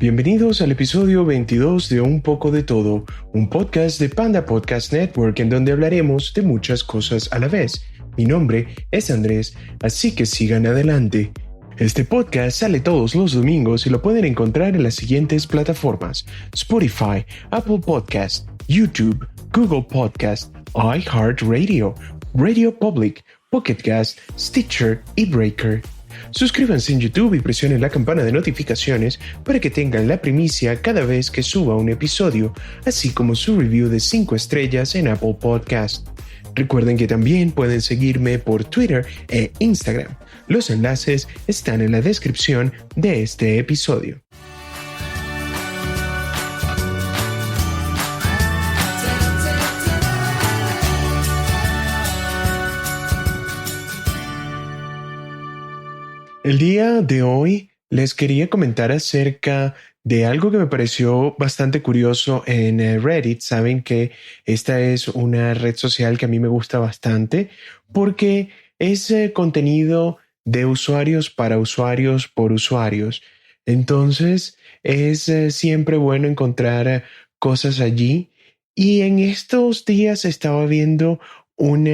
Bienvenidos al episodio 22 de Un poco de todo, un podcast de Panda Podcast Network en donde hablaremos de muchas cosas a la vez. Mi nombre es Andrés, así que sigan adelante. Este podcast sale todos los domingos y lo pueden encontrar en las siguientes plataformas: Spotify, Apple Podcast, YouTube, Google Podcast, iHeartRadio, Radio Public, Pocket Cast, Stitcher y Breaker. Suscríbanse en YouTube y presionen la campana de notificaciones para que tengan la primicia cada vez que suba un episodio, así como su review de 5 estrellas en Apple Podcast. Recuerden que también pueden seguirme por Twitter e Instagram. Los enlaces están en la descripción de este episodio. El día de hoy les quería comentar acerca de algo que me pareció bastante curioso en Reddit. Saben que esta es una red social que a mí me gusta bastante porque es contenido de usuarios para usuarios por usuarios. Entonces es siempre bueno encontrar cosas allí. Y en estos días estaba viendo un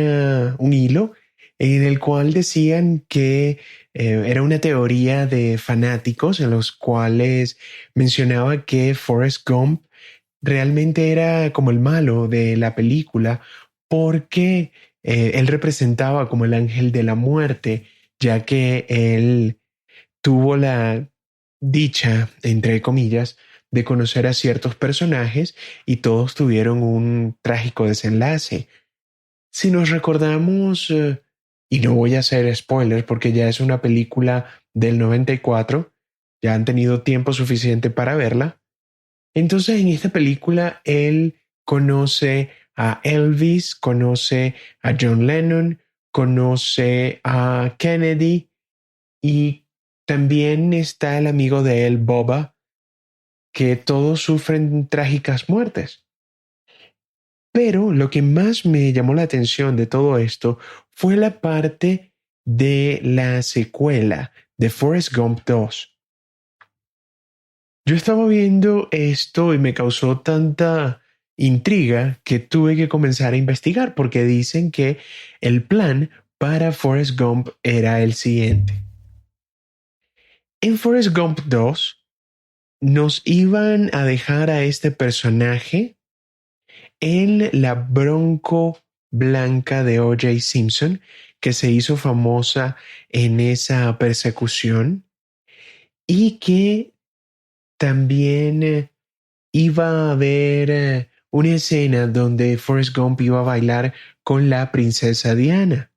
hilo en el cual decían que era una teoría de fanáticos en los cuales mencionaba que Forrest Gump realmente era como el malo de la película porque él representaba como el ángel de la muerte, ya que él tuvo la dicha, entre comillas, de conocer a ciertos personajes y todos tuvieron un trágico desenlace. Si nos recordamos, y no voy a hacer spoilers porque ya es una película del 94, ya han tenido tiempo suficiente para verla. Entonces en esta película él conoce a Elvis, conoce a John Lennon, conoce a Kennedy y también está el amigo de él, Boba, que todos sufren trágicas muertes. Pero lo que más me llamó la atención de todo esto fue la parte de la secuela de Forrest Gump 2. Yo estaba viendo esto y me causó tanta intriga que tuve que comenzar a investigar porque dicen que el plan para Forrest Gump era el siguiente. En Forrest Gump 2 nos iban a dejar a este personaje en la Bronco blanca de O.J. Simpson, que se hizo famosa en esa persecución y que también iba a haber una escena donde Forrest Gump iba a bailar con la princesa Diana.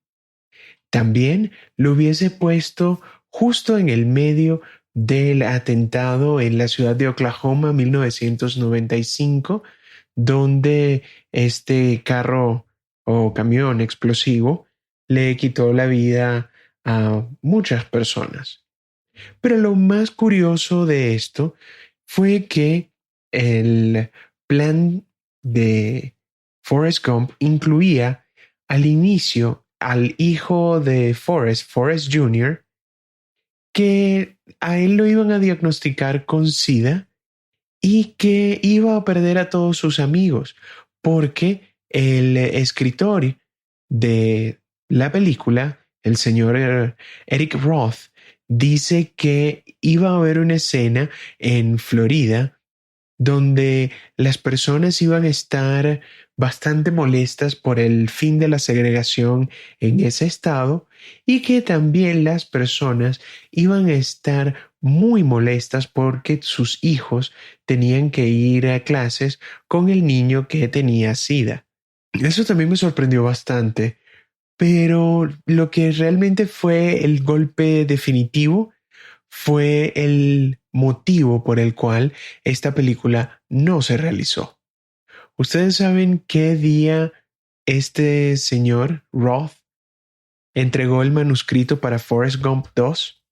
También lo hubiese puesto justo en el medio del atentado en la ciudad de Oklahoma 1995, donde este carro o camión explosivo le quitó la vida a muchas personas. Pero lo más curioso de esto fue que el plan de Forrest Gump incluía al inicio al hijo de Forrest, Forrest Jr., que a él lo iban a diagnosticar con SIDA y que iba a perder a todos sus amigos porque el escritor de la película, el señor Eric Roth, dice que iba a haber una escena en Florida donde las personas iban a estar bastante molestas por el fin de la segregación en ese estado y que también las personas iban a estar muy molestas porque sus hijos tenían que ir a clases con el niño que tenía SIDA. Eso también me sorprendió bastante, pero lo que realmente fue el golpe definitivo fue el motivo por el cual esta película no se realizó. ¿Ustedes saben qué día este señor Roth entregó el manuscrito para Forrest Gump 2?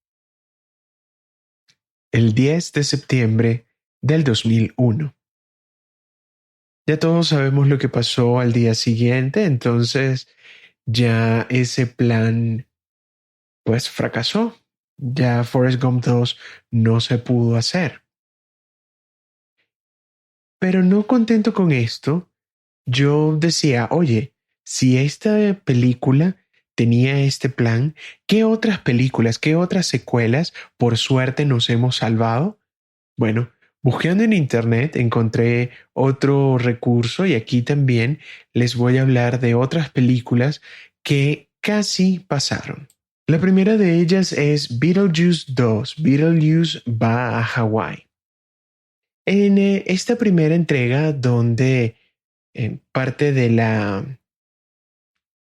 El 10 de septiembre del 2001. Ya todos sabemos lo que pasó al día siguiente, entonces ya ese plan pues fracasó. Ya Forrest Gump 2 no se pudo hacer. Pero no contento con esto, yo decía, oye, si esta película tenía este plan, ¿qué otras películas, qué otras secuelas por suerte nos hemos salvado? Bueno, buscando en internet encontré otro recurso y aquí también les voy a hablar de otras películas que casi pasaron. La primera de ellas es Beetlejuice 2. Beetlejuice va a Hawái. En esta primera entrega, donde parte de la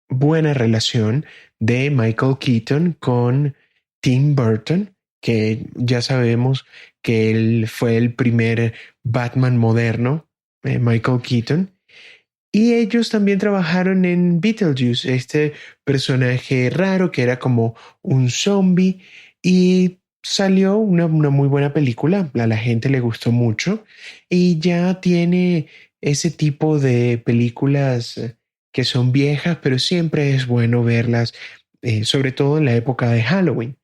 buena relación de Michael Keaton con Tim Burton, que ya sabemos que él fue el primer Batman moderno, Michael Keaton, y ellos también trabajaron en Beetlejuice, este personaje raro que era como un zombie, y salió una muy buena película, a la gente le gustó mucho, y ya tiene ese tipo de películas que son viejas, pero siempre es bueno verlas, sobre todo en la época de Halloween.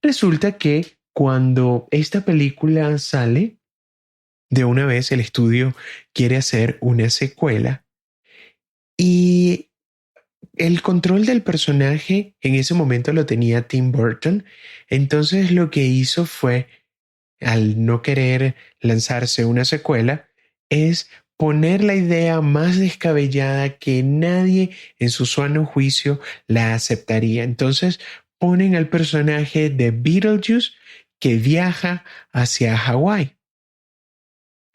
Resulta que cuando esta película sale, de una vez el estudio quiere hacer una secuela y el control del personaje en ese momento lo tenía Tim Burton. Entonces lo que hizo fue, al no querer lanzarse una secuela, es poner la idea más descabellada que nadie en su sano juicio la aceptaría. Entonces ponen al personaje de Beetlejuice que viaja hacia Hawái.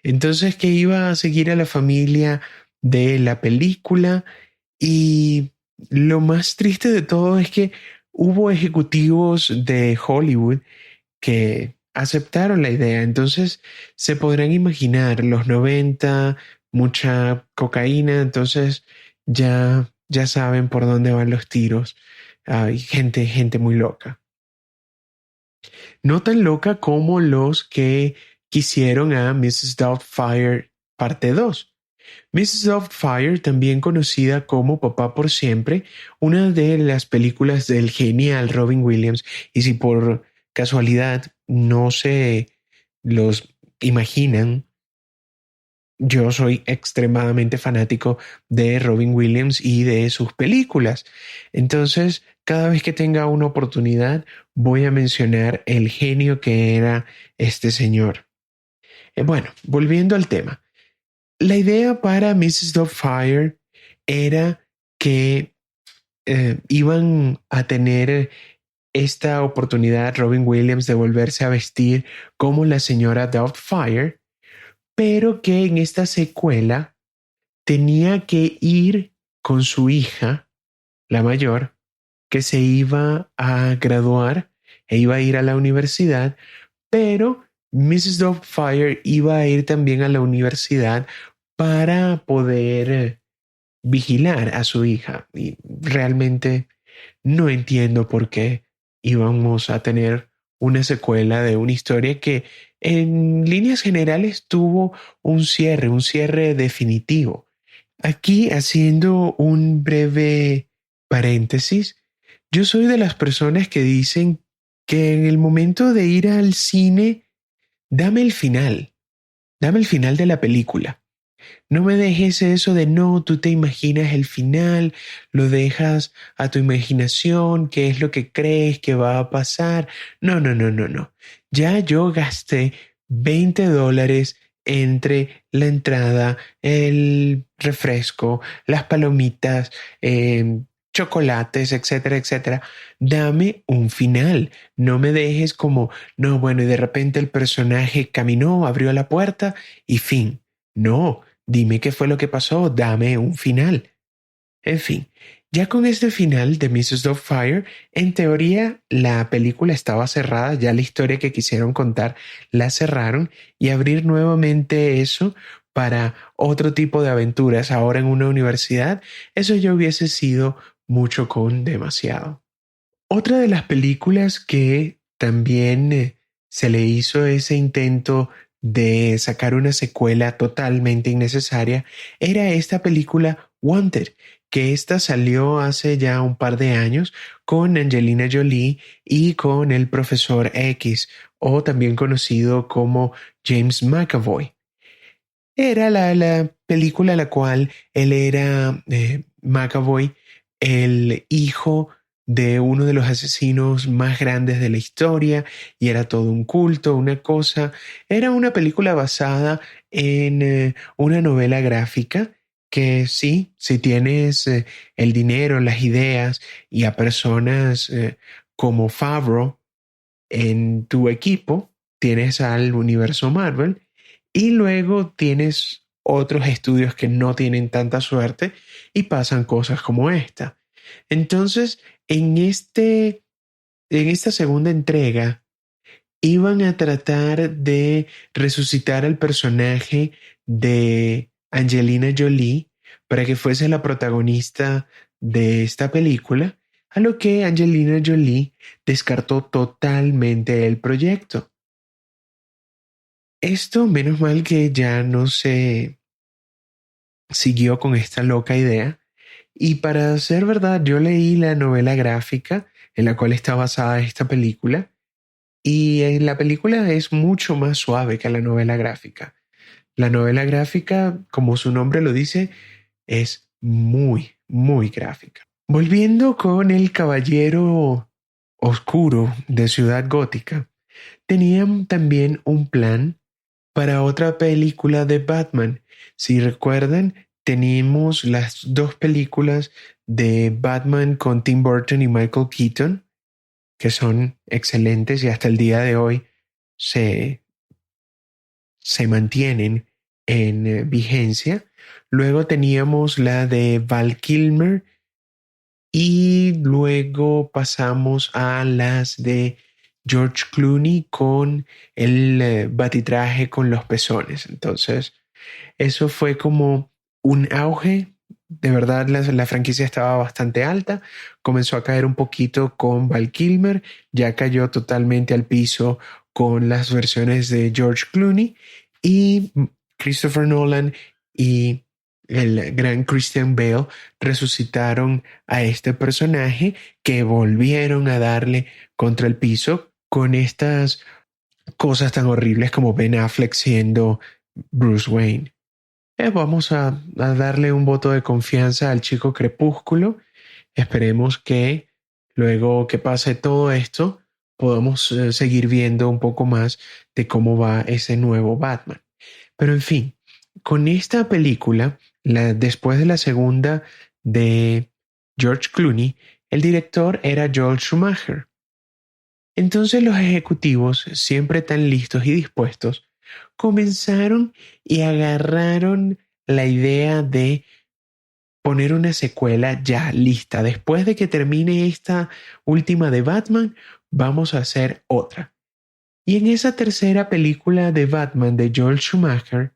Entonces que iba a seguir a la familia de la película y lo más triste de todo es que hubo ejecutivos de Hollywood que aceptaron la idea. Entonces se podrán imaginar los 90, mucha cocaína, entonces ya saben por dónde van los tiros. Hay gente muy loca. No tan loca como los que quisieron a Mrs. Doubtfire parte 2. Mrs. Doubtfire, también conocida como Papá por Siempre, una de las películas del genial Robin Williams, y si por casualidad no se los imaginan, yo soy extremadamente fanático de Robin Williams y de sus películas. Entonces, cada vez que tenga una oportunidad, voy a mencionar el genio que era este señor. Bueno, volviendo al tema. La idea para Mrs. Doubtfire era que iban a tener esta oportunidad Robin Williams de volverse a vestir como la señora Doubtfire, pero que en esta secuela tenía que ir con su hija, la mayor, que se iba a graduar e iba a ir a la universidad, pero Mrs. Doubtfire iba a ir también a la universidad para poder vigilar a su hija. Y realmente no entiendo por qué íbamos a tener una secuela de una historia que en líneas generales tuvo un cierre definitivo. Aquí, haciendo un breve paréntesis, yo soy de las personas que dicen que en el momento de ir al cine, dame el final de la película. No me dejes eso de no, tú te imaginas el final, lo dejas a tu imaginación, qué es lo que crees que va a pasar. No, no, no, no, no. Ya yo gasté $20 entre la entrada, el refresco, las palomitas, chocolates, etcétera, etcétera. Dame un final. No me dejes como, no, bueno, y de repente el personaje caminó, abrió la puerta y fin. No. Dime qué fue lo que pasó, dame un final. En fin, ya con este final de Mrs. Doubtfire, en teoría la película estaba cerrada, ya la historia que quisieron contar la cerraron y abrir nuevamente eso para otro tipo de aventuras ahora en una universidad, eso ya hubiese sido mucho con demasiado. Otra de las películas que también se le hizo ese intento de sacar una secuela totalmente innecesaria era esta película Wanted, que esta salió hace ya un par de años con Angelina Jolie y con el Profesor X, o también conocido como James McAvoy. Era la película en la cual él era McAvoy, el hijo de uno de los asesinos más grandes de la historia, y era todo un culto, una cosa. Era una película basada en una novela gráfica que sí, si tienes el dinero, las ideas y a personas como Favreau en tu equipo, tienes al universo Marvel y luego tienes otros estudios que no tienen tanta suerte y pasan cosas como esta. Entonces, en esta segunda entrega, iban a tratar de resucitar al personaje de Angelina Jolie para que fuese la protagonista de esta película, a lo que Angelina Jolie descartó totalmente el proyecto. Esto, menos mal que ya no se siguió con esta loca idea. Y para ser verdad, yo leí la novela gráfica en la cual está basada esta película. Y en la película es mucho más suave que la novela gráfica. La novela gráfica, como su nombre lo dice, es muy, muy gráfica. Volviendo con el Caballero Oscuro de Ciudad Gótica, tenían también un plan para otra película de Batman. Si recuerdan, teníamos las dos películas de Batman con Tim Burton y Michael Keaton, que son excelentes y hasta el día de hoy se, se mantienen en vigencia. Luego teníamos la de Val Kilmer y luego pasamos a las de George Clooney con el batitraje con los pezones. Entonces, eso fue como un auge. De verdad, la franquicia estaba bastante alta. Comenzó a caer un poquito con Val Kilmer. Ya cayó totalmente al piso con las versiones de George Clooney. Y Christopher Nolan y el gran Christian Bale resucitaron a este personaje que volvieron a darle contra el piso con estas cosas tan horribles como Ben Affleck siendo Bruce Wayne. Vamos a darle un voto de confianza al chico Crepúsculo. Esperemos que luego que pase todo esto, podamos seguir viendo un poco más de cómo va ese nuevo Batman. Pero en fin, con esta película, después de la segunda de George Clooney, el director era Joel Schumacher. Entonces los ejecutivos, siempre tan listos y dispuestos, comenzaron y agarraron la idea de poner una secuela ya lista. Después de que termine esta última de Batman, vamos a hacer otra. Y en esa tercera película de Batman de Joel Schumacher,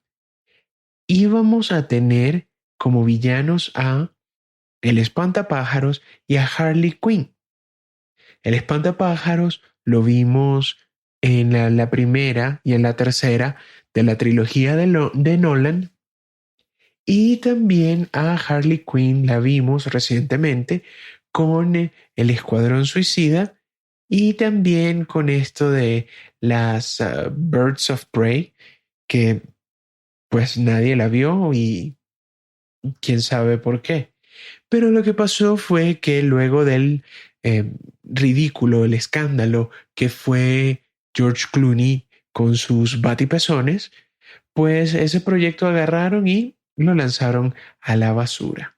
íbamos a tener como villanos a el Espantapájaros y a Harley Quinn. El Espantapájaros lo vimos en la primera y en la tercera de la trilogía de Nolan. Y también a Harley Quinn la vimos recientemente con el Escuadrón Suicida y también con esto de las Birds of Prey, que pues nadie la vio y quién sabe por qué. Pero lo que pasó fue que luego del ridículo, el escándalo que fue George Clooney con sus batipezones, pues ese proyecto agarraron y lo lanzaron a la basura.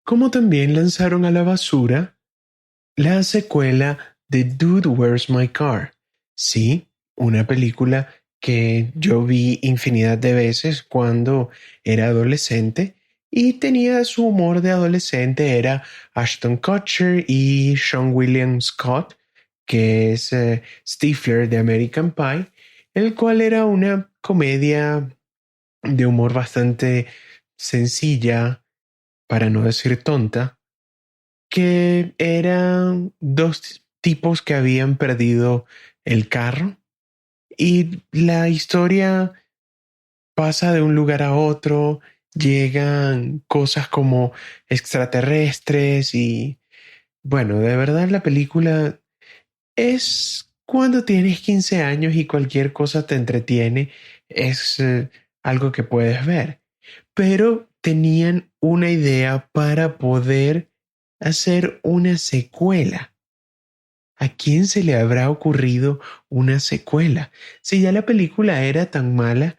Como también lanzaron a la basura la secuela de Dude, Where's My Car? Sí, una película que yo vi infinidad de veces cuando era adolescente y tenía su humor de adolescente, era Ashton Kutcher y Sean William Scott, que es Stifler de American Pie, el cual era una comedia de humor bastante sencilla, para no decir tonta, que eran dos tipos que habían perdido el carro y la historia pasa de un lugar a otro, llegan cosas como extraterrestres y bueno, de verdad la película es cuando tienes 15 años y cualquier cosa te entretiene, es algo que puedes ver, pero tenían una idea para poder hacer una secuela. ¿A quién se le habrá ocurrido una secuela? Si ya la película era tan mala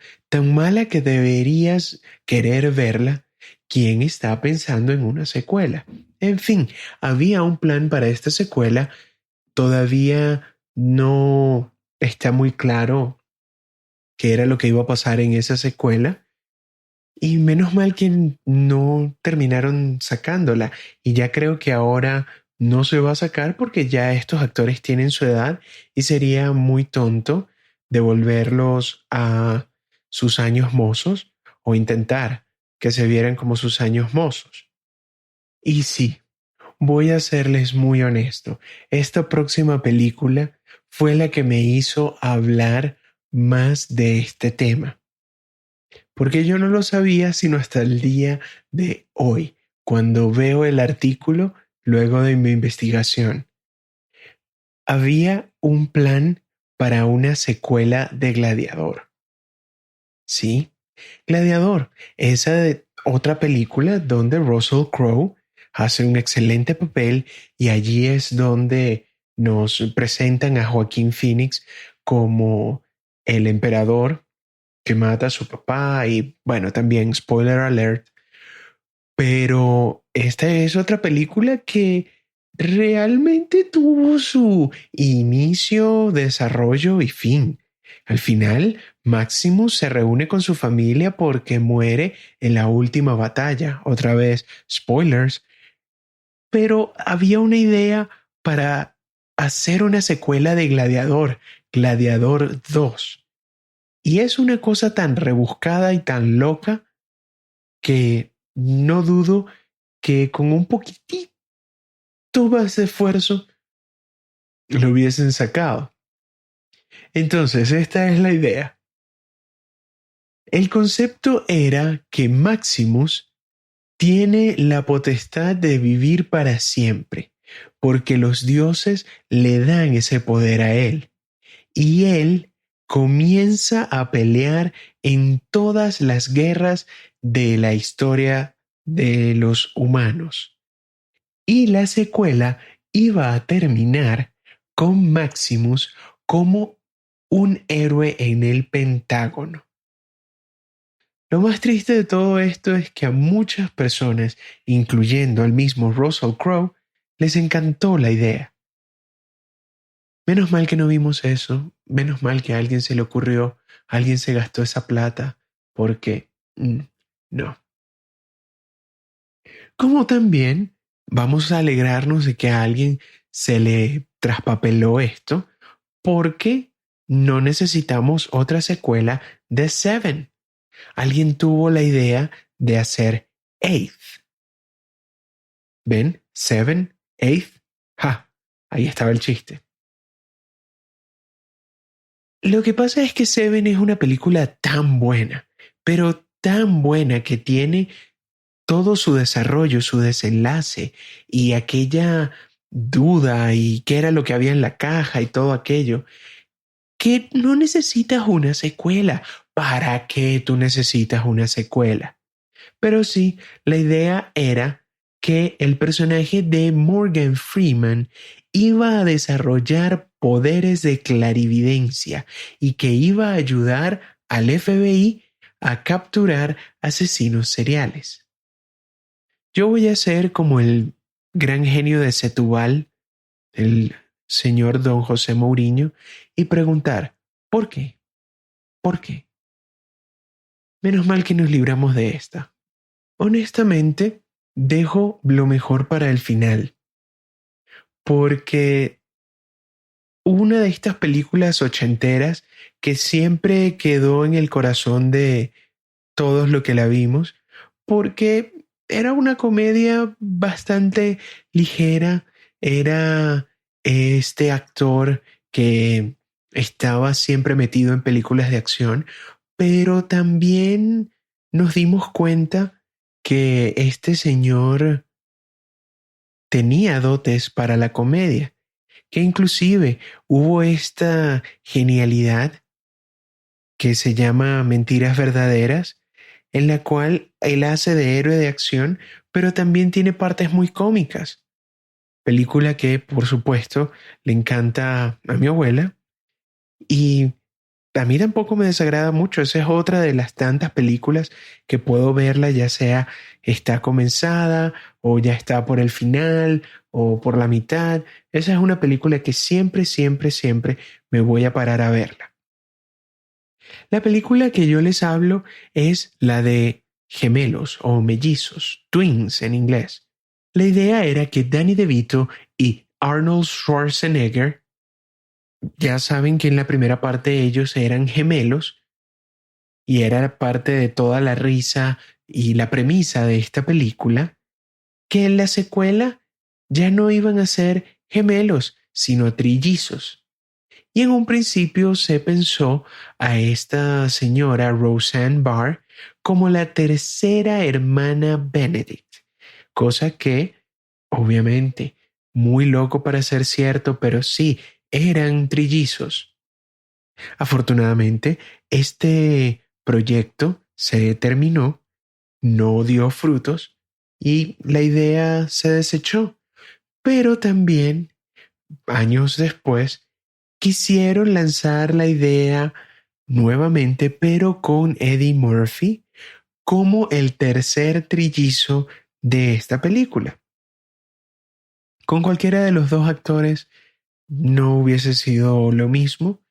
que deberías querer verla, ¿quién está pensando en una secuela? En fin, había un plan para esta secuela. Todavía no está muy claro qué era lo que iba a pasar en esa secuela. Y menos mal que no terminaron sacándola. Y ya creo que ahora no se va a sacar porque ya estos actores tienen su edad y sería muy tonto devolverlos a sus años mozos o intentar que se vieran como sus años mozos. Y sí, voy a serles muy honesto. Esta próxima película fue la que me hizo hablar más de este tema, porque yo no lo sabía sino hasta el día de hoy, cuando veo el artículo luego de mi investigación. Había un plan para una secuela de Gladiador. Sí, Gladiador, otra película donde Russell Crowe hace un excelente papel y allí es donde nos presentan a Joaquín Phoenix como el emperador que mata a su papá y bueno, también spoiler alert, pero esta es otra película que realmente tuvo su inicio, desarrollo y fin. Al final, Maximus se reúne con su familia porque muere en la última batalla. Otra vez, spoilers. Pero había una idea para hacer una secuela de Gladiador, Gladiador 2. Y es una cosa tan rebuscada y tan loca que no dudo que con un poquitito más de esfuerzo lo hubiesen sacado. Entonces, esta es la idea. El concepto era que Maximus tiene la potestad de vivir para siempre, porque los dioses le dan ese poder a él, y él comienza a pelear en todas las guerras de la historia de los humanos. Y la secuela iba a terminar con Maximus como un héroe en el Pentágono. Lo más triste de todo esto es que a muchas personas, incluyendo al mismo Russell Crowe, les encantó la idea. Menos mal que no vimos eso, menos mal que a alguien se le ocurrió, alguien se gastó esa plata, porque no. Como también vamos a alegrarnos de que a alguien se le traspapeló esto, porque no necesitamos otra secuela de Seven. Alguien tuvo la idea de hacer Eighth. ¿Ven? Seven, Eighth. Ja, ahí estaba el chiste. Lo que pasa es que Seven es una película tan buena, pero tan buena que tiene todo su desarrollo, su desenlace y aquella duda y qué era lo que había en la caja y todo aquello, que no necesitas una secuela. ¿Para qué tú necesitas una secuela? Pero sí, la idea era que el personaje de Morgan Freeman iba a desarrollar poderes de clarividencia y que iba a ayudar al FBI a capturar asesinos seriales. Yo voy a ser como el gran genio de Setúbal, el señor don José Mourinho, y preguntar, ¿por qué? ¿Por qué? Menos mal que nos libramos de esta. Honestamente, dejo lo mejor para el final, porque una de estas películas ochenteras que siempre quedó en el corazón de todos los que la vimos, porque era una comedia bastante ligera, era este actor que estaba siempre metido en películas de acción, pero también nos dimos cuenta que este señor tenía dotes para la comedia, que inclusive hubo esta genialidad que se llama Mentiras Verdaderas, en la cual él hace de héroe de acción, pero también tiene partes muy cómicas. Película que, por supuesto, le encanta a mi abuela y a mí tampoco me desagrada mucho. Esa es otra de las tantas películas que puedo verla, ya sea está comenzada o ya está por el final o por la mitad. Esa es una película que siempre, siempre, siempre me voy a parar a verla. La película que yo les hablo es la de gemelos o mellizos, twins en inglés. La idea era que Danny DeVito y Arnold Schwarzenegger, ya saben que en la primera parte ellos eran gemelos y era parte de toda la risa y la premisa de esta película, que en la secuela ya no iban a ser gemelos, sino trillizos. Y en un principio se pensó a esta señora Roseanne Barr como la tercera hermana Benedict, cosa que, obviamente, muy loco para ser cierto, pero sí, eran trillizos. Afortunadamente, este proyecto se terminó, no dio frutos y la idea se desechó, pero también, años después, quisieron lanzar la idea nuevamente, pero con Eddie Murphy como el tercer trillizo de esta película. Con cualquiera de los dos actores no hubiese sido lo mismo.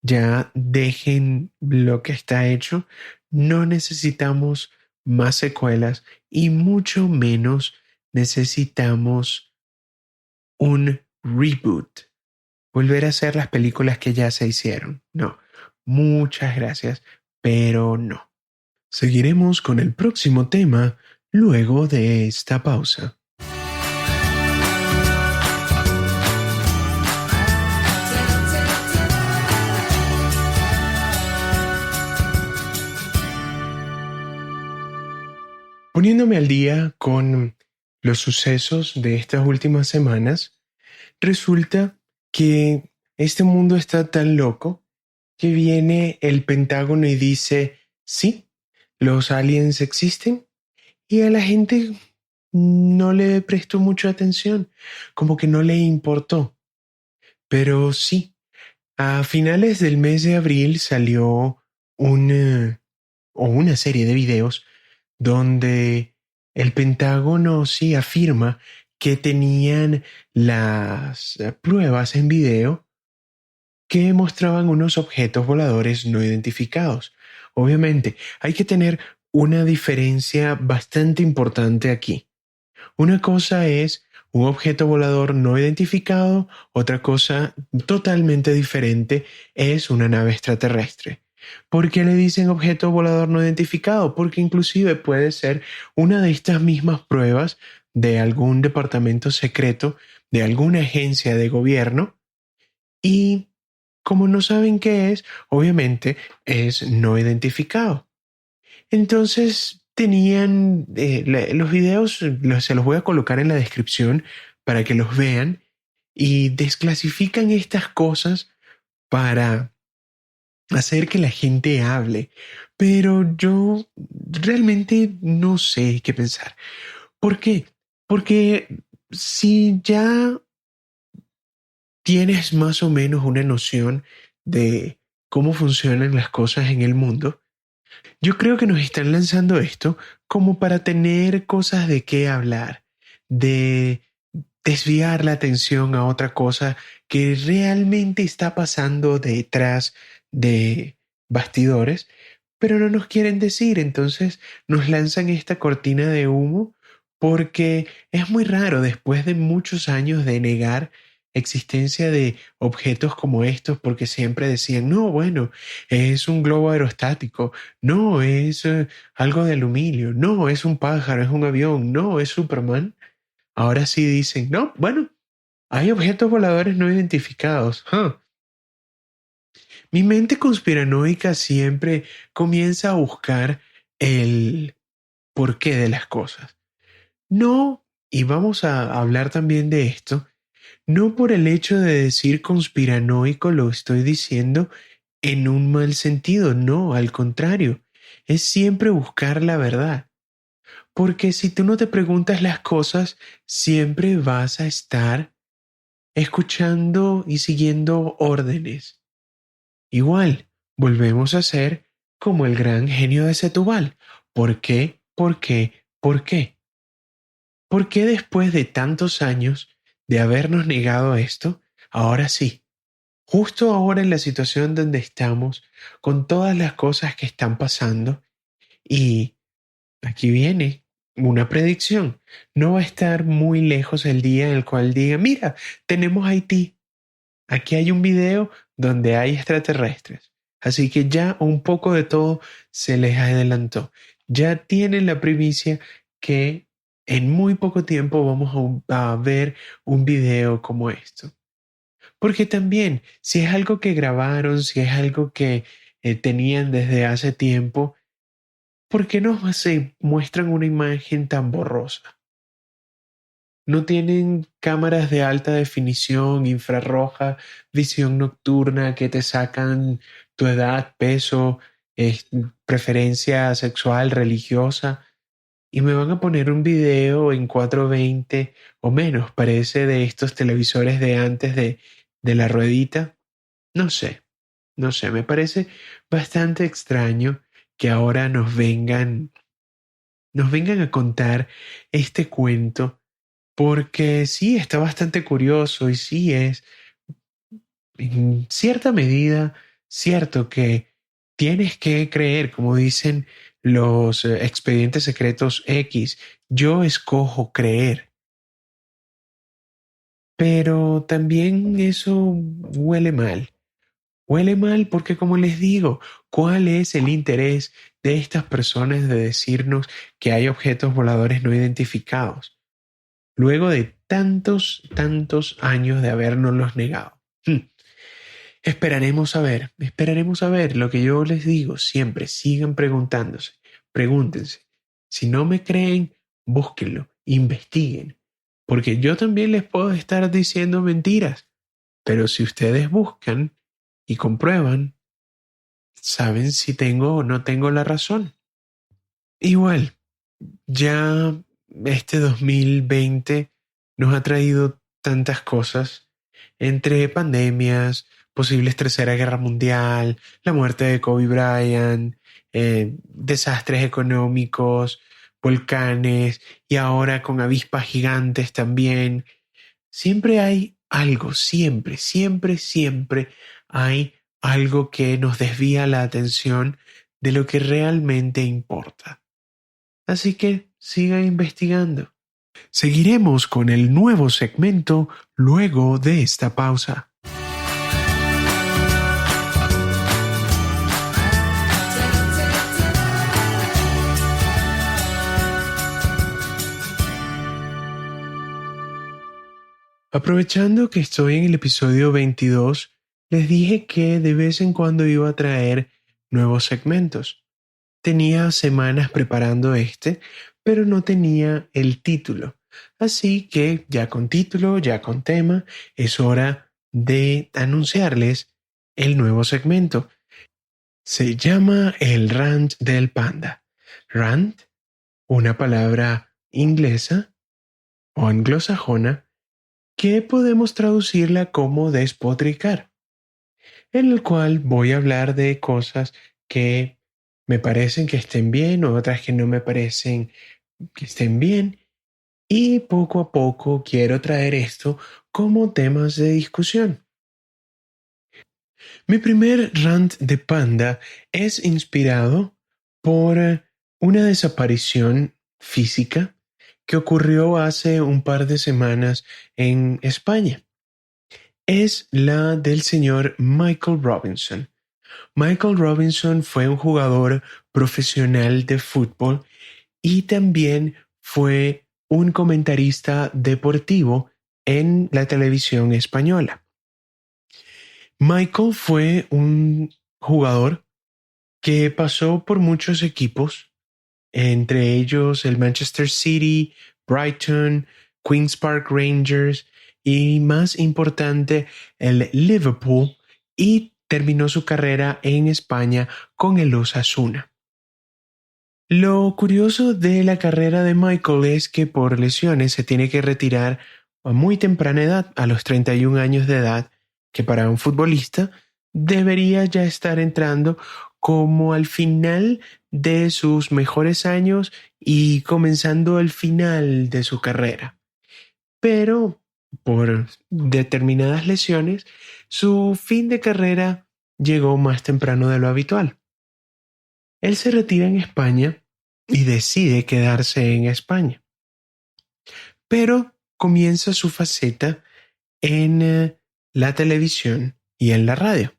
Ya dejen lo que está hecho. No necesitamos más secuelas y mucho menos necesitamos un reboot. Volver a hacer las películas que ya se hicieron. No, muchas gracias, pero no. Seguiremos con el próximo tema luego de esta pausa. Poniéndome al día con los sucesos de estas últimas semanas, resulta que este mundo está tan loco que viene el Pentágono y dice, sí, los aliens existen, y a la gente no le prestó mucha atención, como que no le importó. Pero sí, a finales del mes de abril salió un, o una serie de videos donde el Pentágono sí afirma que tenían las pruebas en video que mostraban unos objetos voladores no identificados. Obviamente, hay que tener una diferencia bastante importante aquí. Una cosa es un objeto volador no identificado, otra cosa totalmente diferente es una nave extraterrestre. ¿Por qué le dicen objeto volador no identificado? Porque inclusive puede ser una de estas mismas pruebas de algún departamento secreto, de alguna agencia de gobierno, y como no saben qué es, obviamente es no identificado. Entonces tenían los videos, se los voy a colocar en la descripción para que los vean y desclasifican estas cosas para hacer que la gente hable. Pero yo realmente no sé qué pensar. ¿Por qué? Porque si ya tienes más o menos una noción de cómo funcionan las cosas en el mundo, yo creo que nos están lanzando esto como para tener cosas de qué hablar, de desviar la atención a otra cosa que realmente está pasando detrás de bastidores, pero no nos quieren decir. Entonces nos lanzan esta cortina de humo porque es muy raro después de muchos años de negar existencia de objetos como estos, porque siempre decían, no, bueno, es un globo aerostático, no, es algo de aluminio, no, es un pájaro, es un avión, no, es Superman. Ahora sí dicen, no, bueno, hay objetos voladores no identificados. Mi mente conspiranoica siempre comienza a buscar el porqué de las cosas. No, y vamos a hablar también de esto, no por el hecho de decir conspiranoico lo estoy diciendo en un mal sentido, no, al contrario, es siempre buscar la verdad. Porque si tú no te preguntas las cosas, siempre vas a estar escuchando y siguiendo órdenes. Igual, volvemos a ser como el gran genio de Setúbal. ¿Por qué? ¿Por qué? ¿Por qué? ¿Por qué después de tantos años de habernos negado esto, ahora sí, justo ahora en la situación donde estamos, con todas las cosas que están pasando, y aquí viene una predicción, no va a estar muy lejos el día en el cual diga, mira, tenemos Haití, aquí hay un video donde hay extraterrestres, así que ya un poco de todo se les adelantó, ya tienen la primicia que en muy poco tiempo vamos a ver un video como esto. Porque también, si es algo que grabaron, si es algo que tenían desde hace tiempo, ¿por qué no se muestran una imagen tan borrosa? No tienen cámaras de alta definición, infrarroja, visión nocturna que te sacan tu edad, peso, preferencia sexual, religiosa, y me van a poner un video en 420 o menos, parece de estos televisores de antes de la ruedita. No sé, no sé, me parece bastante extraño que ahora nos vengan a contar este cuento, porque sí, está bastante curioso y sí es, en cierta medida, cierto que tienes que creer, como dicen los expedientes secretos X, yo escojo creer, pero también eso huele mal. Huele mal porque, como les digo, ¿cuál es el interés de estas personas de decirnos que hay objetos voladores no identificados? Luego de tantos, tantos años de habernoslos negado. Esperaremos a ver lo que yo les digo siempre. Sigan preguntándose, pregúntense. Si no me creen, búsquenlo, investiguen. Porque yo también les puedo estar diciendo mentiras. Pero si ustedes buscan y comprueban, saben si tengo o no tengo la razón. Igual, ya este 2020 nos ha traído tantas cosas, entre pandemias, posibles tercera guerra mundial, la muerte de Kobe Bryant, desastres económicos, volcanes y ahora con avispas gigantes también. Siempre hay algo, siempre, siempre, siempre hay algo que nos desvía la atención de lo que realmente importa. Así que siga investigando. Seguiremos con el nuevo segmento luego de esta pausa. Aprovechando que estoy en el episodio 22, les dije que de vez en cuando iba a traer nuevos segmentos. Tenía semanas preparando este, pero no tenía el título. Así que ya con título, ya con tema, es hora de anunciarles el nuevo segmento. Se llama el rant del panda. Rant, una palabra inglesa o anglosajona que podemos traducirla como despotricar, en el cual voy a hablar de cosas que me parecen que estén bien o otras que no me parecen que estén bien, y poco a poco quiero traer esto como temas de discusión. Mi primer rant de panda es inspirado por una desaparición física que ocurrió hace un par de semanas en España. Es la del señor Michael Robinson. Michael Robinson fue un jugador profesional de fútbol y también fue un comentarista deportivo en la televisión española. Michael fue un jugador que pasó por muchos equipos, entre ellos el Manchester City, Brighton, Queen's Park Rangers y más importante el Liverpool, y terminó su carrera en España con el Osasuna. Lo curioso de la carrera de Michael es que por lesiones se tiene que retirar a muy temprana edad, a los 31 años de edad, que para un futbolista debería ya estar entrando como al final de sus mejores años y comenzando el final de su carrera. Pero por determinadas lesiones, su fin de carrera llegó más temprano de lo habitual. Él se retira en España y decide quedarse en España, pero comienza su faceta en la televisión y en la radio.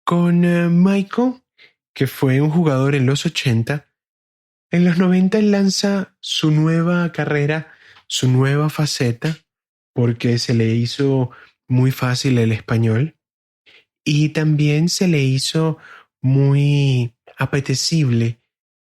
Con Michael, que fue un jugador en los 80, en los 90 él lanza su nueva carrera, su nueva faceta, porque se le hizo muy fácil el español y también se le hizo muy apetecible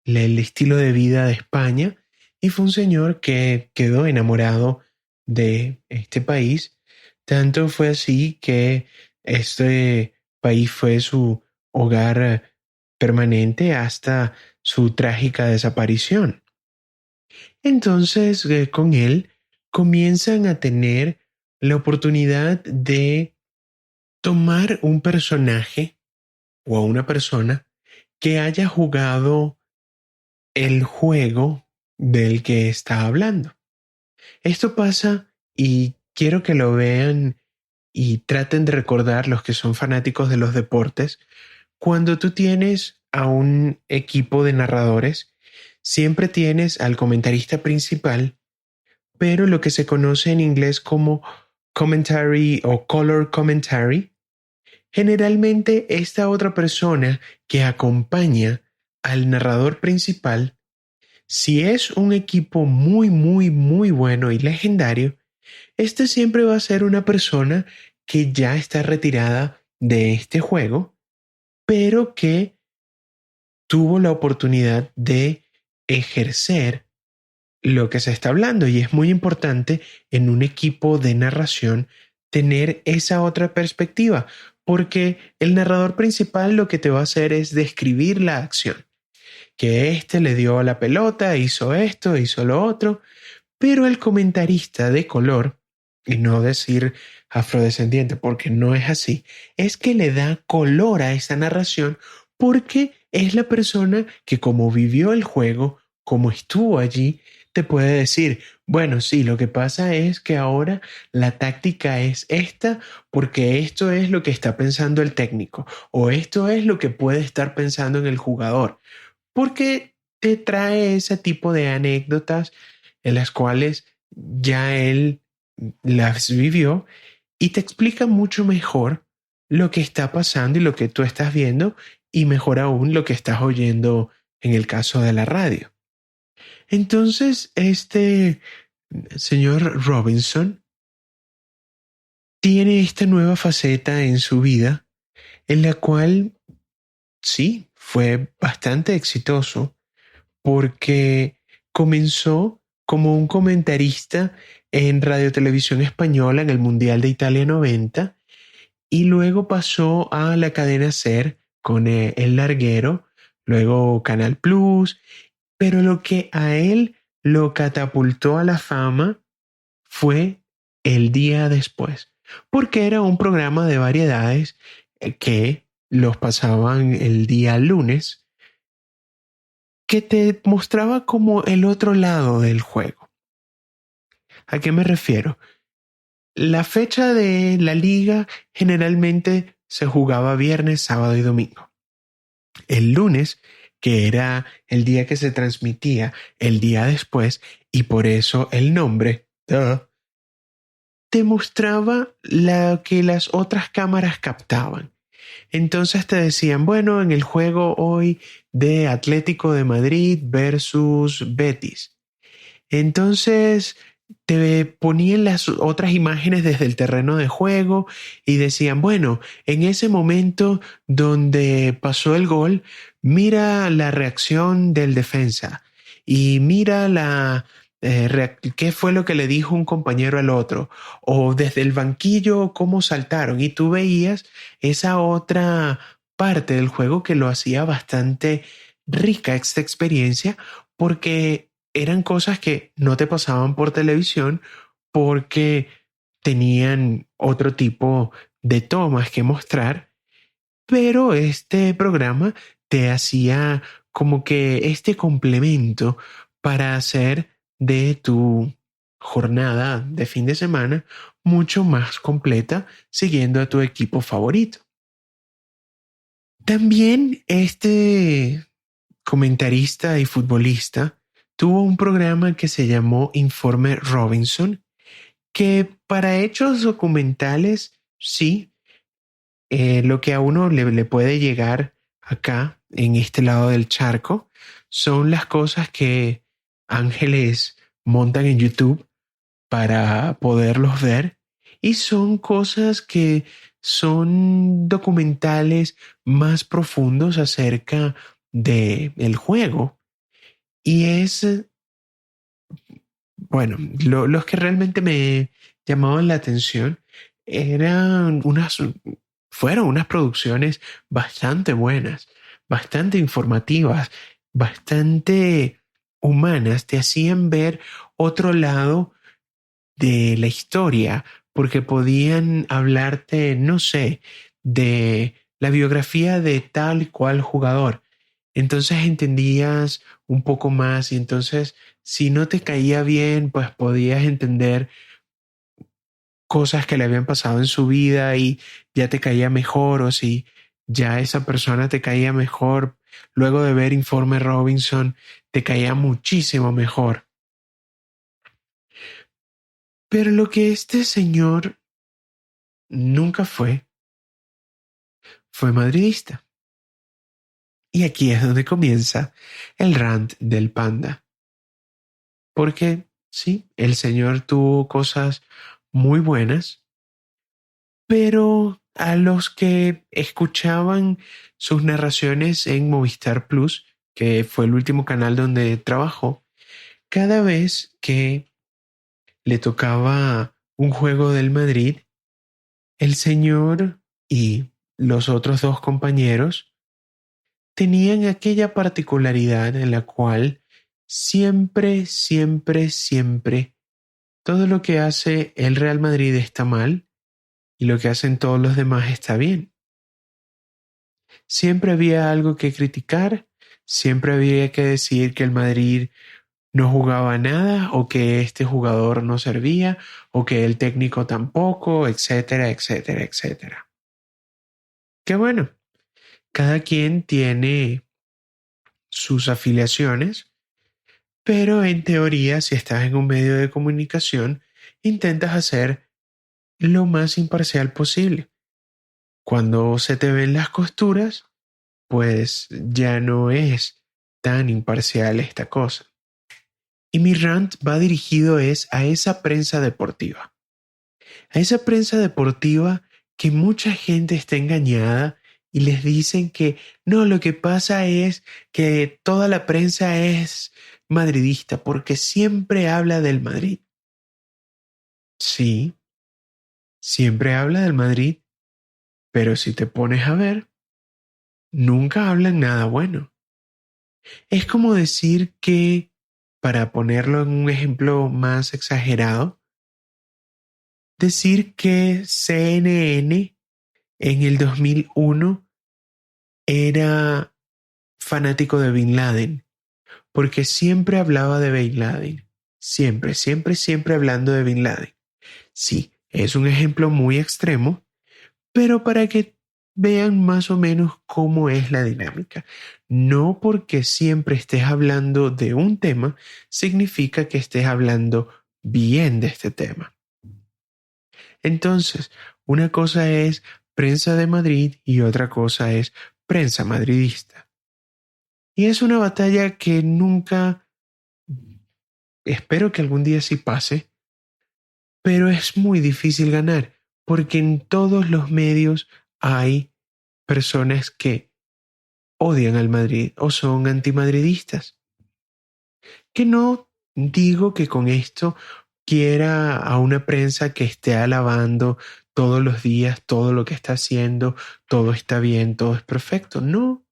el estilo de vida de España y fue un señor que quedó enamorado de este país. Tanto fue así que este país fue su hogar permanente hasta su trágica desaparición. Entonces, con él comienzan a tener la oportunidad de tomar un personaje o a una persona que haya jugado el juego del que está hablando. Esto pasa y quiero que lo vean y traten de recordar los que son fanáticos de los deportes. Cuando tú tienes a un equipo de narradores, siempre tienes al comentarista principal, pero lo que se conoce en inglés como commentary o color commentary, generalmente esta otra persona que acompaña al narrador principal, si es un equipo muy, muy, muy bueno y legendario, este siempre va a ser una persona que ya está retirada de este juego, pero que tuvo la oportunidad de ejercer lo que se está hablando. Y es muy importante en un equipo de narración tener esa otra perspectiva, porque el narrador principal lo que te va a hacer es describir la acción. Que este le dio la pelota, hizo esto, hizo lo otro, pero el comentarista de color, y no decir afrodescendiente porque no es así, es que le da color a esa narración porque es la persona que como vivió el juego, como estuvo allí, te puede decir, bueno, sí, lo que pasa es que ahora la táctica es esta porque esto es lo que está pensando el técnico o esto es lo que puede estar pensando en el jugador, porque te trae ese tipo de anécdotas en las cuales ya él las vivió y te explica mucho mejor lo que está pasando y lo que tú estás viendo y mejor aún lo que estás oyendo en el caso de la radio. Entonces, este señor Robinson tiene esta nueva faceta en su vida en la cual sí, fue bastante exitoso porque comenzó como un comentarista en Radio Televisión Española en el Mundial de Italia 90 y luego pasó a la cadena SER con El Larguero, luego Canal Plus, pero lo que a él lo catapultó a la fama fue El Día Después, porque era un programa de variedades que los pasaban el día lunes que te mostraba como el otro lado del juego. ¿A qué me refiero? La fecha de la liga generalmente se jugaba viernes, sábado y domingo. El lunes, que era el día que se transmitía el día después, y por eso el nombre, te mostraba lo que las otras cámaras captaban. Entonces te decían, bueno, en el juego hoy de Atlético de Madrid versus Betis. Entonces te ponían las otras imágenes desde el terreno de juego y decían, bueno, en ese momento donde pasó el gol, mira la reacción del defensa y mira qué fue lo que le dijo un compañero al otro, o desde el banquillo cómo saltaron, y tú veías esa otra parte del juego que lo hacía bastante rica esta experiencia, porque eran cosas que no te pasaban por televisión, porque tenían otro tipo de tomas que mostrar, pero este programa te hacía como que este complemento para hacer de tu jornada de fin de semana mucho más completa siguiendo a tu equipo favorito. También este comentarista y futbolista tuvo un programa que se llamó Informe Robinson, que para hechos documentales, sí, lo que a uno le puede llegar acá, en este lado del charco, son las cosas que ángeles montan en YouTube para poderlos ver, y son cosas que son documentales más profundos acerca de el juego. Y es, bueno, los que realmente me llamaban la atención eran fueron unas producciones bastante buenas, bastante informativas, bastante humanas, te hacían ver otro lado de la historia, porque podían hablarte, no sé, de la biografía de tal y cual jugador. Entonces entendías un poco más, y entonces si no te caía bien, pues podías entender cosas que le habían pasado en su vida y ya te caía mejor, o si ya esa persona te caía mejor, luego de ver Informe Robinson, te caía muchísimo mejor. Pero lo que este señor nunca fue madridista. Y aquí es donde comienza el rant del panda. Porque sí, el señor tuvo cosas muy buenas, pero a los que escuchaban sus narraciones en Movistar Plus, que fue el último canal donde trabajó, cada vez que le tocaba un juego del Madrid, el señor y los otros dos compañeros tenían aquella particularidad en la cual siempre, siempre, siempre todo lo que hace el Real Madrid está mal y lo que hacen todos los demás está bien. Siempre había algo que criticar, siempre había que decir que el Madrid no jugaba nada, o que este jugador no servía, o que el técnico tampoco, etcétera, etcétera, etcétera. Que bueno, cada quien tiene sus afiliaciones, pero en teoría, si estás en un medio de comunicación, intentas hacer lo más imparcial posible. Cuando se te ven las costuras, pues ya no es tan imparcial esta cosa. Y mi rant va dirigido es a esa prensa deportiva. A esa prensa deportiva que mucha gente está engañada y les dicen que no, lo que pasa es que toda la prensa es madridista porque siempre habla del Madrid. Sí, siempre habla del Madrid, pero si te pones a ver, nunca hablan nada bueno. Es como decir que, para ponerlo en un ejemplo más exagerado, decir que CNN en el 2001 era fanático de Bin Laden, porque siempre hablaba de Bin Laden. Siempre, siempre, siempre hablando de Bin Laden. Sí, es un ejemplo muy extremo, pero para que vean más o menos cómo es la dinámica. No porque siempre estés hablando de un tema, significa que estés hablando bien de este tema. Entonces, una cosa es prensa de Madrid y otra cosa es prensa madridista. Y es una batalla que nunca, espero que algún día sí pase, pero es muy difícil ganar, porque en todos los medios hay personas que odian al Madrid o son antimadridistas, que no digo que con esto quiera a una prensa que esté alabando todos los días todo lo que está haciendo, todo está bien, todo es perfecto. No,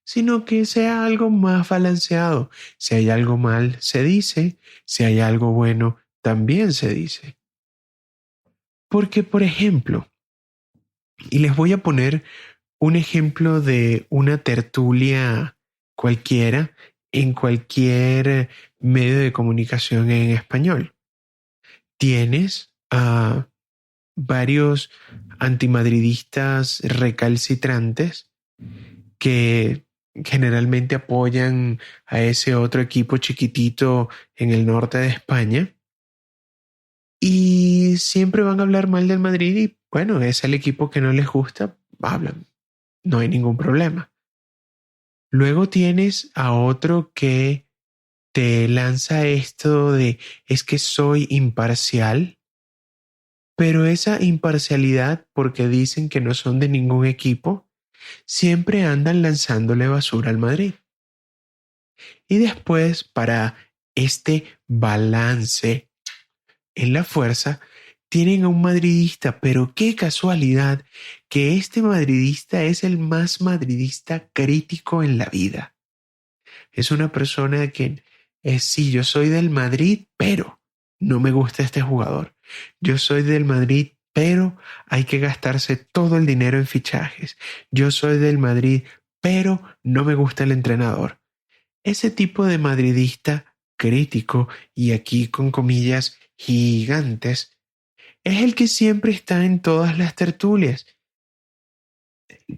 sino que sea algo más balanceado. Si hay algo mal, se dice. Si hay algo bueno, también se dice. Porque, por ejemplo, y les voy a poner un ejemplo de una tertulia cualquiera en cualquier medio de comunicación en español. Tienes a varios antimadridistas recalcitrantes que generalmente apoyan a ese otro equipo chiquitito en el norte de España y siempre van a hablar mal del Madrid y bueno, es el equipo que no les gusta, hablan, no hay ningún problema. Luego tienes a otro que te lanza esto de es que soy imparcial, pero esa imparcialidad, porque dicen que no son de ningún equipo, siempre andan lanzándole basura al Madrid. Y después, para este balance en la fuerza, tienen a un madridista, pero qué casualidad que este madridista es el más madridista crítico en la vida. Es una persona que es, sí, yo soy del Madrid, pero no me gusta este jugador. Yo soy del Madrid, pero hay que gastarse todo el dinero en fichajes. Yo soy del Madrid, pero no me gusta el entrenador. Ese tipo de madridista crítico, y aquí con comillas gigantes, es el que siempre está en todas las tertulias.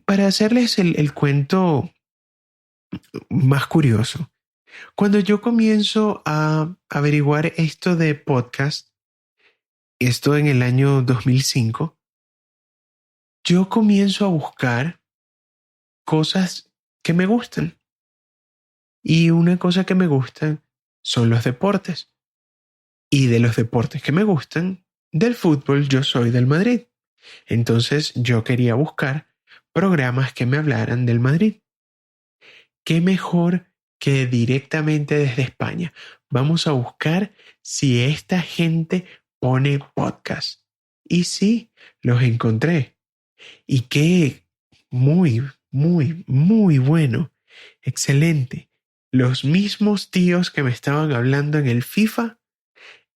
Para hacerles el cuento más curioso, cuando yo comienzo a averiguar esto de podcast, esto en el año 2005, yo comienzo a buscar cosas que me gustan. Y una cosa que me gustan son los deportes. Y de los deportes que me gustan, del fútbol yo soy del Madrid. Entonces yo quería buscar programas que me hablaran del Madrid. ¿Qué mejor que directamente desde España? Vamos a buscar si esta gente pone podcast. Y sí, los encontré. Y qué muy, muy, muy bueno. Excelente. Los mismos tíos que me estaban hablando en el FIFA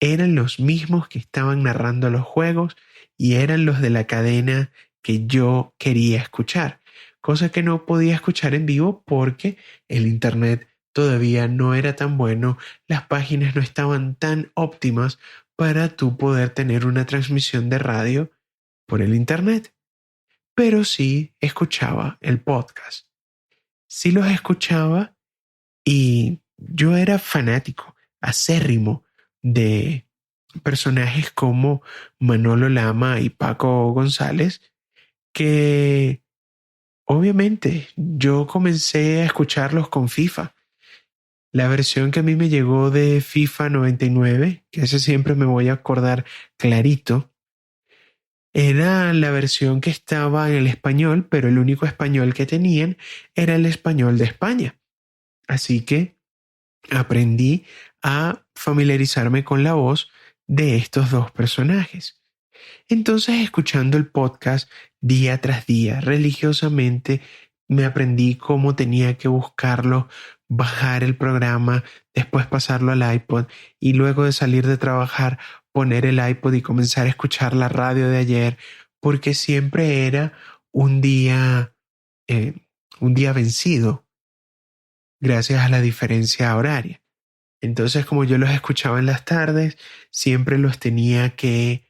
eran los mismos que estaban narrando los juegos y eran los de la cadena que yo quería escuchar, cosa que no podía escuchar en vivo porque el internet todavía no era tan bueno, las páginas no estaban tan óptimas para tú poder tener una transmisión de radio por el internet, pero sí escuchaba el podcast. Sí los escuchaba y yo era fanático, acérrimo de personajes como Manolo Lama y Paco González, que obviamente yo comencé a escucharlos con FIFA. La versión que a mí me llegó de FIFA 99, que ese siempre me voy a acordar clarito, era la versión que estaba en el español, pero el único español que tenían era el español de España. Así que aprendí a familiarizarme con la voz de estos dos personajes. Entonces, escuchando el podcast día tras día, religiosamente, me aprendí cómo tenía que buscarlo, bajar el programa, después pasarlo al iPod y luego de salir de trabajar, poner el iPod y comenzar a escuchar la radio de ayer, porque siempre era un día, eh, un día vencido, gracias a la diferencia horaria. Entonces, como yo los escuchaba en las tardes, siempre los tenía que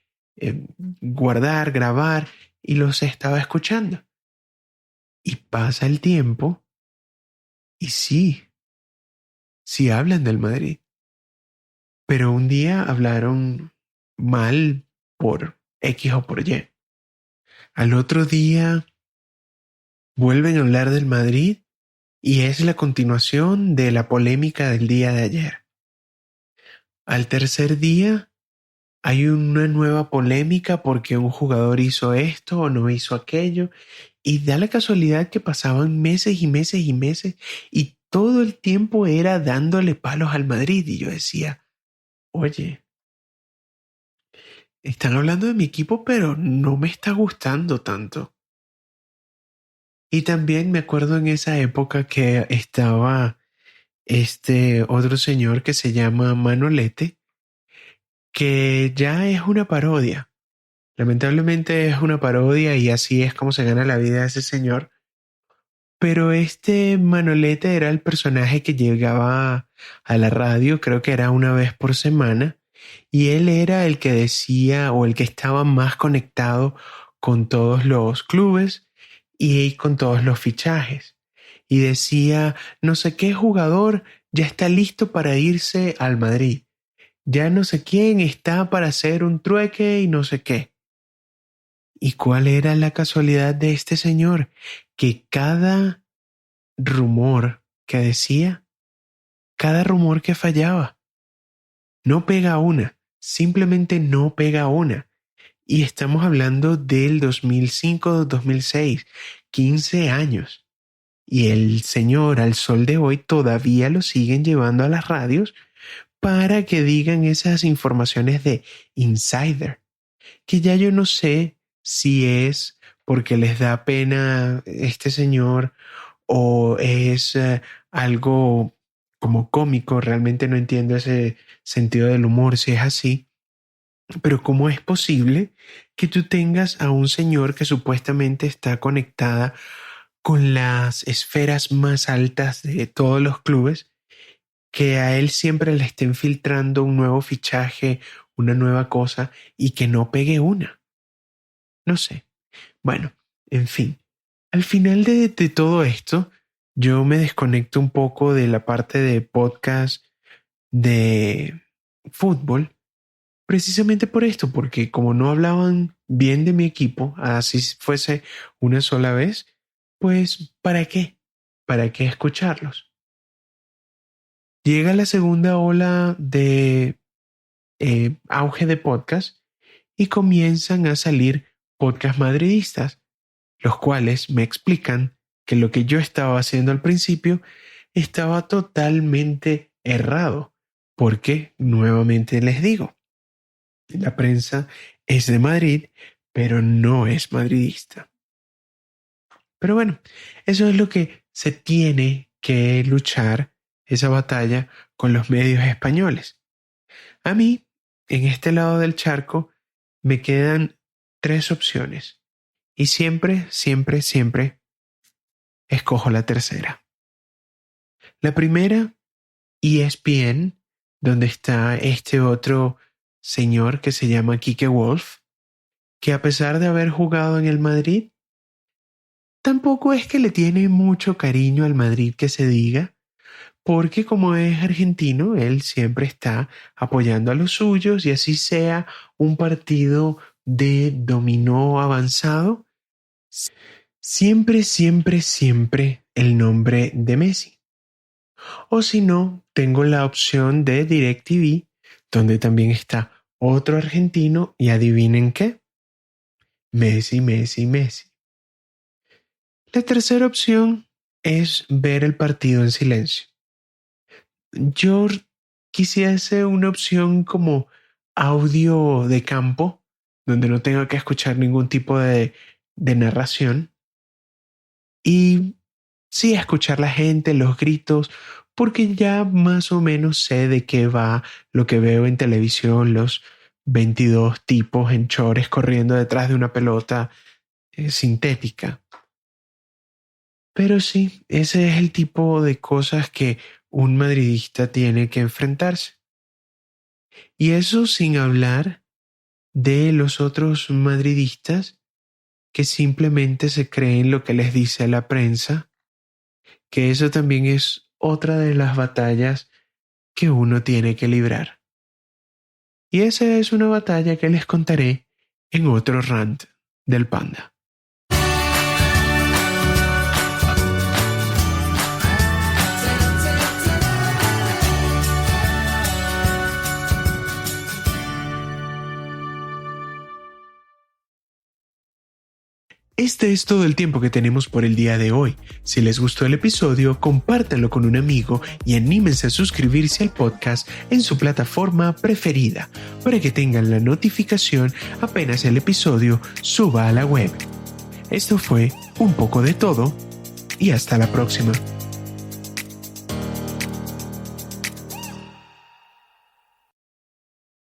guardar, grabar y los estaba escuchando. Y pasa el tiempo y sí, sí hablan del Madrid. Pero un día hablaron mal por X o por Y. Al otro día vuelven a hablar del Madrid y es la continuación de la polémica del día de ayer. Al tercer día hay una nueva polémica porque un jugador hizo esto o no hizo aquello y da la casualidad que pasaban meses y meses y meses y todo el tiempo era dándole palos al Madrid y yo decía, Oye, están hablando de mi equipo, pero no me está gustando tanto. Y también me acuerdo en esa época que estaba este otro señor que se llama Manolete, que ya es una parodia. Lamentablemente es una parodia y así es como se gana la vida ese señor. Pero este Manolete era el personaje que llegaba a la radio, creo que era una vez por semana, y él era el que decía o el que estaba más conectado con todos los clubes y con todos los fichajes. Y decía, no sé qué jugador ya está listo para irse al Madrid. Ya no sé quién está para hacer un trueque y no sé qué. ¿Y cuál era la casualidad de este señor? Que cada rumor que decía, cada rumor que fallaba, no pega una, simplemente no pega una. Y estamos hablando del 2005-2006, 15 años. Y el señor al sol de hoy todavía lo siguen llevando a las radios para que digan esas informaciones de insider, que ya yo no sé si es porque les da pena este señor o es algo como cómico, realmente no entiendo ese sentido del humor si es así, pero ¿cómo es posible que tú tengas a un señor que supuestamente está conectada con las esferas más altas de todos los clubes, que a él siempre le estén filtrando un nuevo fichaje, una nueva cosa y que no pegue una? No sé. Bueno, en fin, al final de todo esto, yo me desconecto un poco de la parte de podcast de fútbol, precisamente por esto, porque como no hablaban bien de mi equipo, así fuese una sola vez, pues ¿para qué? ¿Para qué escucharlos? Llega la segunda ola de auge de podcast y comienzan a salir podcasts madridistas, los cuales me explican que lo que yo estaba haciendo al principio estaba totalmente errado, porque nuevamente les digo, la prensa es de Madrid, pero no es madridista. Pero bueno, eso es lo que se tiene que luchar, esa batalla con los medios españoles. A mí, en este lado del charco, me quedan tres opciones y siempre, siempre, siempre escojo la tercera. La primera, ESPN, donde está este otro señor que se llama Kike Wolf, que a pesar de haber jugado en el Madrid, tampoco es que le tiene mucho cariño al Madrid que se diga, porque como es argentino, él siempre está apoyando a los suyos y así sea un partido de dominó avanzado, siempre, siempre, siempre el nombre de Messi. O si no, tengo la opción de DirecTV, donde también está otro argentino y adivinen qué, Messi, Messi, Messi. La tercera opción es ver el partido en silencio. Yo quisiese una opción como audio de campo, donde no tenga que escuchar ningún tipo de narración. Y sí, escuchar la gente, los gritos, porque ya más o menos sé de qué va lo que veo en televisión, los 22 tipos en chores corriendo detrás de una pelota sintética. Pero sí, ese es el tipo de cosas que un madridista tiene que enfrentarse. Y eso sin hablar de los otros madridistas que simplemente se creen lo que les dice la prensa, que eso también es otra de las batallas que uno tiene que librar. Y esa es una batalla que les contaré en otro rant del panda. Este es todo el tiempo que tenemos por el día de hoy. Si les gustó el episodio, compártanlo con un amigo y anímense a suscribirse al podcast en su plataforma preferida para que tengan la notificación apenas el episodio suba a la web. Esto fue Un poco de todo y hasta la próxima.